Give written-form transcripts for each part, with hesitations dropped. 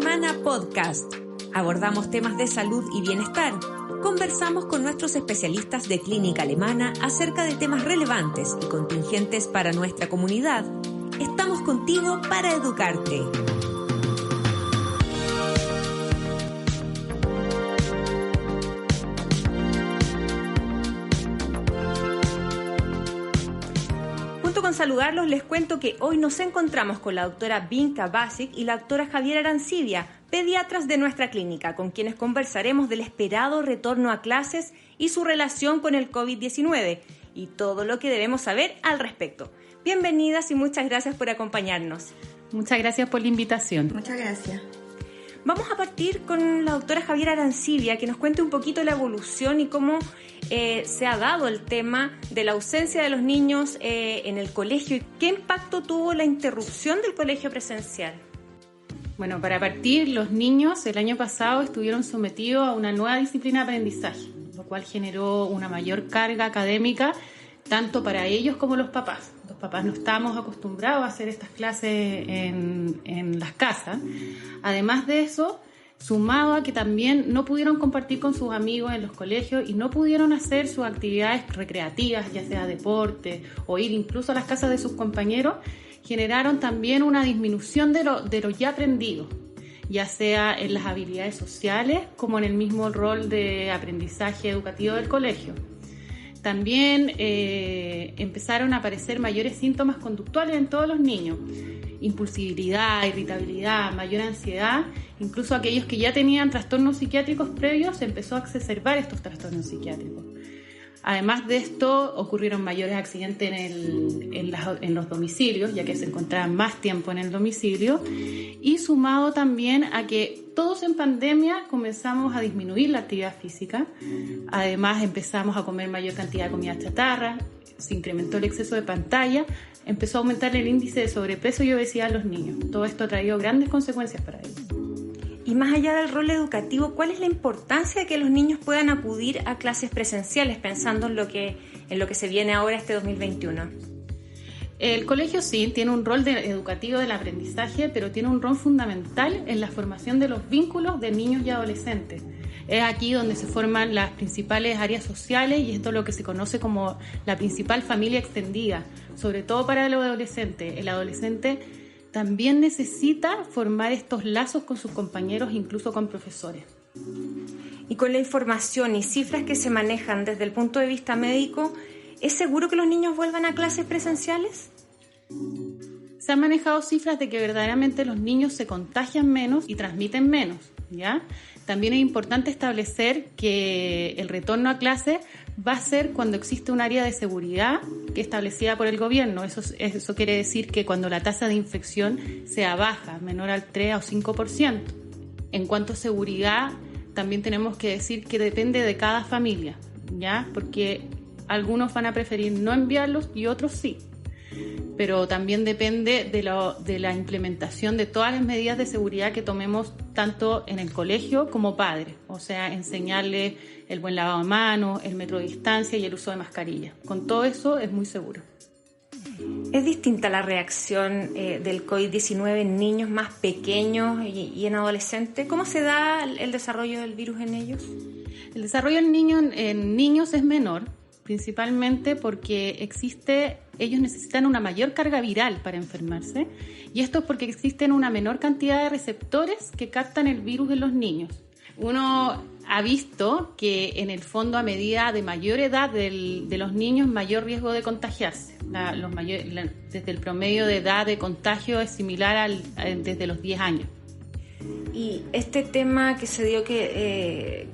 Alemana Podcast. Abordamos temas de salud y bienestar. Conversamos con nuestros especialistas de clínica alemana acerca de temas relevantes y contingentes para nuestra comunidad. Estamos contigo para educarte. Con saludarlos, les cuento que hoy nos encontramos con la doctora Binka Basic y la doctora Javiera Arancibia, pediatras de nuestra clínica, con quienes conversaremos del esperado retorno a clases y su relación con el COVID-19 y todo lo que debemos saber al respecto. Bienvenidas y muchas gracias por acompañarnos. Muchas gracias por la invitación. Muchas gracias. Vamos a partir con la doctora Javiera Arancibia, que nos cuente un poquito la evolución y cómo se ha dado el tema de la ausencia de los niños en el colegio y qué impacto tuvo la interrupción del colegio presencial. Bueno, para partir, los niños el año pasado estuvieron sometidos a una nueva disciplina de aprendizaje, lo cual generó una mayor carga académica tanto para ellos como los papás. Los papás no estábamos acostumbrados a hacer estas clases en las casas. Además de eso, sumado a que también no pudieron compartir con sus amigos en los colegios y no pudieron hacer sus actividades recreativas, ya sea deporte o ir incluso a las casas de sus compañeros, generaron también una disminución de lo ya aprendido, ya sea en las habilidades sociales como en el mismo rol de aprendizaje educativo del colegio. También empezaron a aparecer mayores síntomas conductuales en todos los niños. Impulsividad, irritabilidad, mayor ansiedad, incluso aquellos que ya tenían trastornos psiquiátricos previos, se empezó a exacerbar estos trastornos psiquiátricos. Además de esto, ocurrieron mayores accidentes en los domicilios, ya que se encontraban más tiempo en el domicilio, y sumado también a que todos en pandemia comenzamos a disminuir la actividad física. Además, empezamos a comer mayor cantidad de comida chatarra, se incrementó el exceso de pantalla, empezó a aumentar el índice de sobrepeso y obesidad en los niños. Todo esto ha traído grandes consecuencias para ellos. Y más allá del rol educativo, ¿cuál es la importancia de que los niños puedan acudir a clases presenciales, pensando en lo que se viene ahora este 2021? El colegio sí tiene un rol educativo del aprendizaje, pero tiene un rol fundamental en la formación de los vínculos de niños y adolescentes. Es aquí donde se forman las principales áreas sociales y esto es lo que se conoce como la principal familia extendida, sobre todo para el adolescente. El adolescente también necesita formar estos lazos con sus compañeros, incluso con profesores. Y con la información y cifras que se manejan desde el punto de vista médico, ¿es seguro que los niños vuelvan a clases presenciales? Se han manejado cifras de que verdaderamente los niños se contagian menos y transmiten menos, ¿ya? También es importante establecer que el retorno a clase va a ser cuando existe un área de seguridad que es establecida por el gobierno. Eso quiere decir que cuando la tasa de infección sea baja, menor al 3 o 5%. En cuanto a seguridad, también tenemos que decir que depende de cada familia, ¿ya? Porque algunos van a preferir no enviarlos y otros sí. Pero también depende de la implementación de todas las medidas de seguridad que tomemos tanto en el colegio como padres, o sea, enseñarles el buen lavado de manos, el metro de distancia y el uso de mascarilla. Con todo eso es muy seguro. ¿Es distinta la reacción del COVID-19 en niños más pequeños y en adolescentes? ¿Cómo se da el desarrollo del virus en ellos? El desarrollo en niños es menor, principalmente porque ellos necesitan una mayor carga viral para enfermarse, y esto es porque existen una menor cantidad de receptores que captan el virus en los niños. Uno ha visto que en el fondo, a medida de mayor edad de los niños, mayor riesgo de contagiarse. Desde el promedio de edad de contagio es similar desde los 10 años. Y este tema que se dio que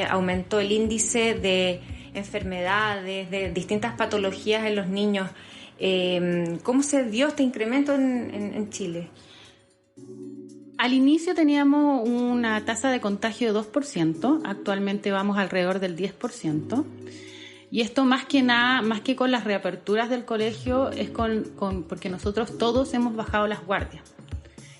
aumentó el índice de enfermedades, de distintas patologías en los niños, ¿cómo se dio este incremento en Chile? Al inicio teníamos una tasa de contagio de 2%, actualmente vamos alrededor del 10%, y esto más que con las reaperturas del colegio, es porque nosotros todos hemos bajado las guardias.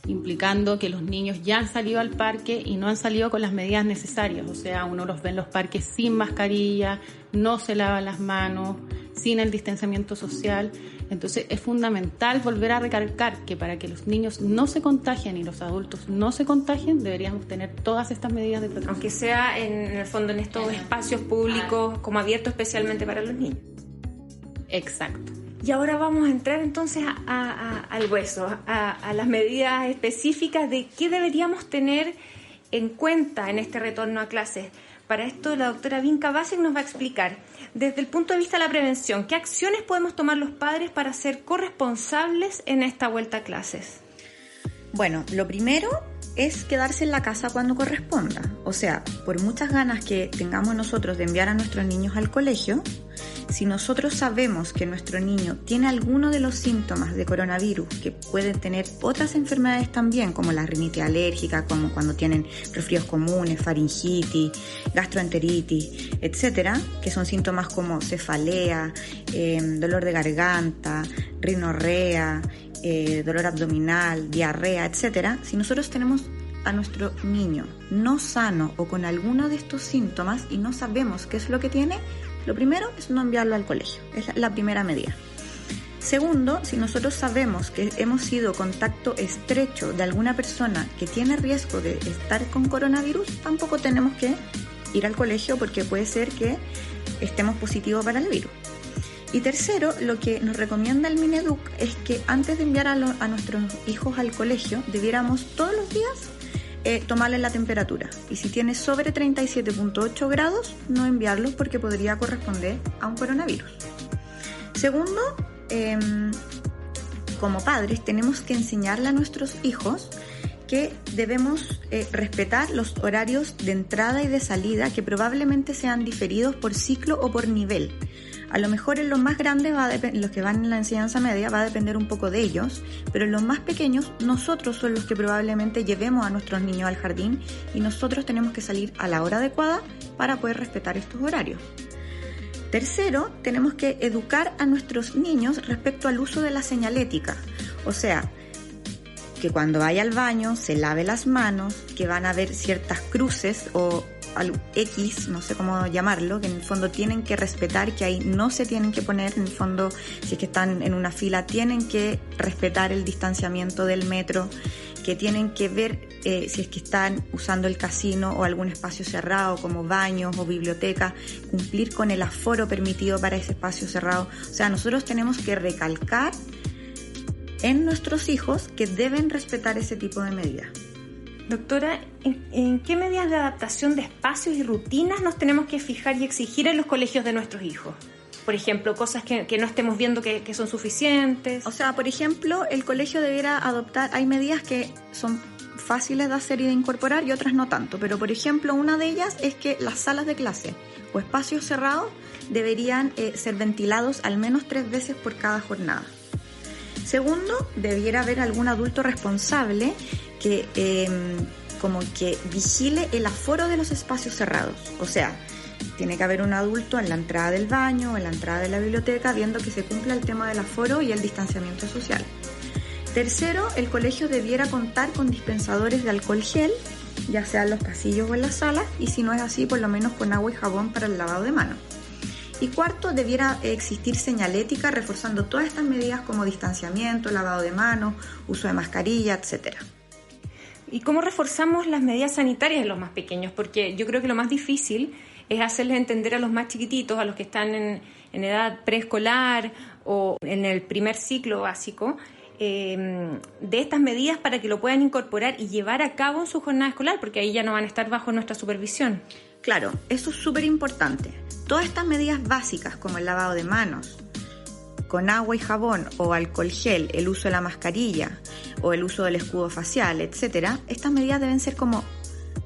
implicando que los niños ya han salido al parque y no han salido con las medidas necesarias. O sea, uno los ve en los parques sin mascarilla, no se lavan las manos, sin el distanciamiento social. Entonces es fundamental volver a recalcar que para que los niños no se contagien y los adultos no se contagien, deberíamos tener todas estas medidas de protección. Aunque sea en el fondo en estos espacios públicos como abiertos especialmente para los niños. Exacto. Y ahora vamos a entrar entonces al hueso, a las medidas específicas de qué deberíamos tener en cuenta en este retorno a clases. Para esto la doctora Binka Basic nos va a explicar, desde el punto de vista de la prevención, qué acciones podemos tomar los padres para ser corresponsables en esta vuelta a clases. Bueno, lo primero es quedarse en la casa cuando corresponda. O sea, por muchas ganas que tengamos nosotros de enviar a nuestros niños al colegio, si nosotros sabemos que nuestro niño tiene alguno de los síntomas de coronavirus, que pueden tener otras enfermedades también, como la rinitis alérgica, como cuando tienen resfríos comunes, faringitis, gastroenteritis, etcétera, que son síntomas como cefalea, dolor de garganta, rinorrea, dolor abdominal, diarrea, etcétera. Si nosotros tenemos a nuestro niño no sano o con alguno de estos síntomas y no sabemos qué es lo que tiene, lo primero es no enviarlo al colegio, es la primera medida. Segundo, si nosotros sabemos que hemos sido contacto estrecho de alguna persona que tiene riesgo de estar con coronavirus, tampoco tenemos que ir al colegio porque puede ser que estemos positivos para el virus. Y tercero, lo que nos recomienda el Mineduc es que antes de enviar a nuestros hijos al colegio, debiéramos todos los días tomarle la temperatura. Y si tiene sobre 37.8 grados, no enviarlos porque podría corresponder a un coronavirus. Segundo, como padres tenemos que enseñarle a nuestros hijos que debemos respetar los horarios de entrada y de salida que probablemente sean diferidos por ciclo o por nivel. A lo mejor en los más grandes, los que van en la enseñanza media, va a depender un poco de ellos, pero en los más pequeños, nosotros son los que probablemente llevemos a nuestros niños al jardín y nosotros tenemos que salir a la hora adecuada para poder respetar estos horarios. Tercero, tenemos que educar a nuestros niños respecto al uso de la señalética, o sea, que cuando vaya al baño se lave las manos, que van a haber ciertas cruces o X, no sé cómo llamarlo, que en el fondo tienen que respetar, que ahí no se tienen que poner, en el fondo si es que están en una fila tienen que respetar el distanciamiento del metro, que tienen que ver si es que están usando el casino o algún espacio cerrado como baños o biblioteca, cumplir con el aforo permitido para ese espacio cerrado. O sea, nosotros tenemos que recalcar en nuestros hijos que deben respetar ese tipo de medidas. Doctora, ¿en qué medidas de adaptación de espacios y rutinas nos tenemos que fijar y exigir en los colegios de nuestros hijos? Por ejemplo, cosas que no estemos viendo que son suficientes. O sea, por ejemplo, el colegio debiera adoptar, hay medidas que son fáciles de hacer y de incorporar y otras no tanto, pero por ejemplo, una de ellas es que las salas de clase o espacios cerrados deberían ser ventilados al menos 3 veces por cada jornada. Segundo, debiera haber algún adulto responsable que como que vigile el aforo de los espacios cerrados. O sea, tiene que haber un adulto en la entrada del baño o en la entrada de la biblioteca viendo que se cumpla el tema del aforo y el distanciamiento social. Tercero, el colegio debiera contar con dispensadores de alcohol gel, ya sea en los pasillos o en las salas, y si no es así, por lo menos con agua y jabón para el lavado de manos. Y cuarto, debiera existir señalética reforzando todas estas medidas como distanciamiento, lavado de manos, uso de mascarilla, etc. ¿Y cómo reforzamos las medidas sanitarias en los más pequeños? Porque yo creo que lo más difícil es hacerles entender a los más chiquititos, a los que están en edad preescolar o en el primer ciclo básico, de estas medidas para que lo puedan incorporar y llevar a cabo en su jornada escolar, porque ahí ya no van a estar bajo nuestra supervisión. Claro, eso es súper importante. Todas estas medidas básicas como el lavado de manos con agua y jabón o alcohol gel, el uso de la mascarilla o el uso del escudo facial, etcétera, estas medidas deben ser como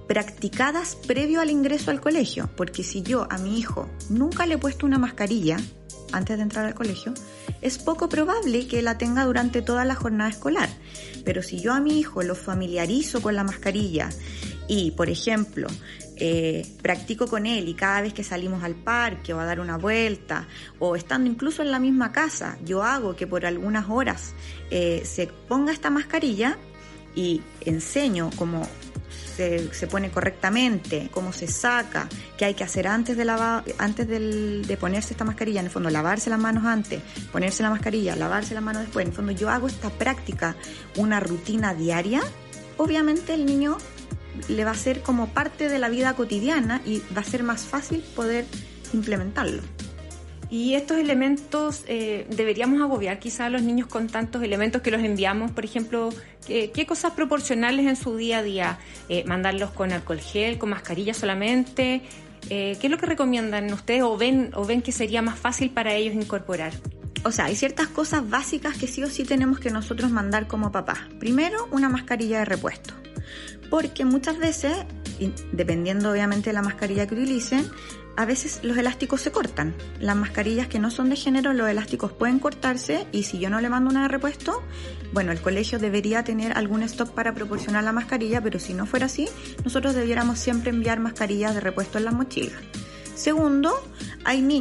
practicadas previo al ingreso al colegio, porque si yo a mi hijo nunca le he puesto una mascarilla antes de entrar al colegio, es poco probable que la tenga durante toda la jornada escolar. Pero si yo a mi hijo lo familiarizo con la mascarilla y, por ejemplo, practico con él y cada vez que salimos al parque o a dar una vuelta o estando incluso en la misma casa, yo hago que por algunas horas se ponga esta mascarilla, y enseño cómo se pone correctamente, cómo se saca, qué hay que hacer antes de ponerse esta mascarilla, en el fondo lavarse las manos antes, ponerse la mascarilla, lavarse las manos después, en el fondo yo hago esta práctica, una rutina diaria, obviamente el niño le va a ser como parte de la vida cotidiana y va a ser más fácil poder implementarlo. Y estos elementos, deberíamos agobiar quizá a los niños con tantos elementos que los enviamos, por ejemplo, ¿qué cosas proporcionarles en su día a día? ¿Mandarlos con alcohol gel, con mascarilla solamente? ¿Qué es lo que recomiendan ustedes o ven que sería más fácil para ellos incorporar? O sea, hay ciertas cosas básicas que sí o sí tenemos que nosotros mandar como papás. Primero, una mascarilla de repuesto. Porque muchas veces, dependiendo obviamente de la mascarilla que utilicen, a veces los elásticos se cortan. Las mascarillas que no son de género, los elásticos pueden cortarse y si yo no le mando una de repuesto, bueno, el colegio debería tener algún stock para proporcionar la mascarilla, pero si no fuera así, nosotros debiéramos siempre enviar mascarillas de repuesto en las mochilas. Segundo,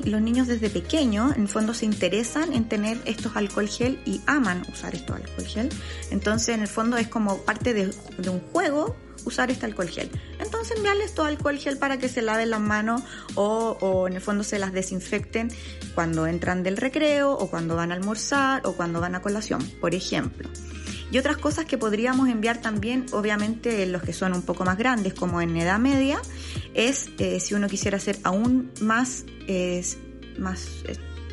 los niños desde pequeños en el fondo se interesan en tener estos alcohol gel y aman usar estos alcohol gel. Entonces en el fondo es como parte de un juego usar este alcohol gel. Entonces enviarles todo alcohol gel para que se laven las manos o en el fondo se las desinfecten cuando entran del recreo o cuando van a almorzar o cuando van a colación, por ejemplo. Y otras cosas que podríamos enviar también, obviamente los que son un poco más grandes, como en edad media, es si uno quisiera ser aún más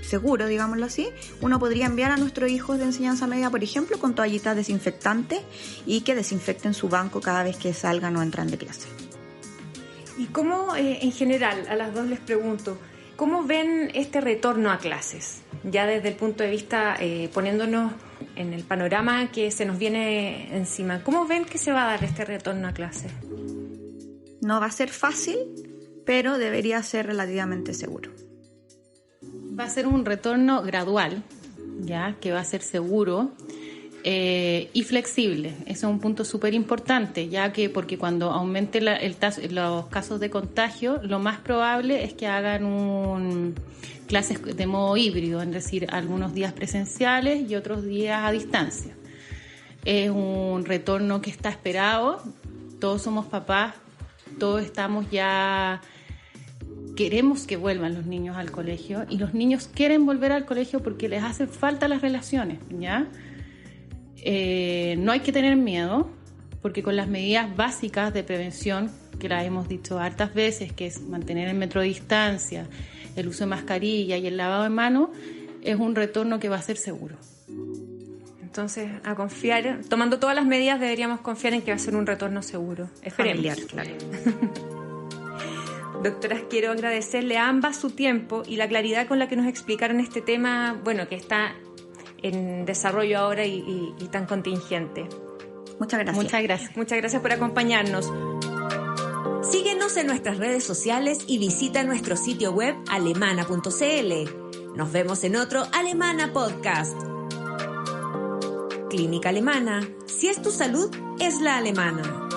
seguro, digámoslo así, uno podría enviar a nuestros hijos de enseñanza media, por ejemplo, con toallitas desinfectantes y que desinfecten su banco cada vez que salgan o entran de clase. ¿Y cómo, en general, a las dos les pregunto, cómo ven este retorno a clases? Ya desde el punto de vista, poniéndonos en el panorama que se nos viene encima, ¿cómo ven que se va a dar este retorno a clases? No va a ser fácil, pero debería ser relativamente seguro. Va a ser un retorno gradual, ya que va a ser seguro y flexible. Ese es un punto súper importante, ya que porque cuando aumente los casos de contagio, lo más probable es que hagan clases de modo híbrido, es decir, algunos días presenciales y otros días a distancia. Es un retorno que está esperado, todos somos papás, todos estamos ya... Queremos que vuelvan los niños al colegio y los niños quieren volver al colegio porque les hacen falta las relaciones, ¿ya? No hay que tener miedo porque con las medidas básicas de prevención, que las hemos dicho hartas veces, que es mantener el metro de distancia, el uso de mascarilla y el lavado de manos, es un retorno que va a ser seguro. Entonces, a confiar, tomando todas las medidas, deberíamos confiar en que va a ser un retorno seguro. Esperemos. Familiar, claro. Doctoras, quiero agradecerle a ambas su tiempo y la claridad con la que nos explicaron este tema, bueno, que está en desarrollo ahora y tan contingente. Muchas gracias. Muchas gracias. Muchas gracias por acompañarnos. Síguenos en nuestras redes sociales y visita nuestro sitio web alemana.cl. Nos vemos en otro Alemana Podcast. Clínica Alemana. Si es tu salud, es la alemana.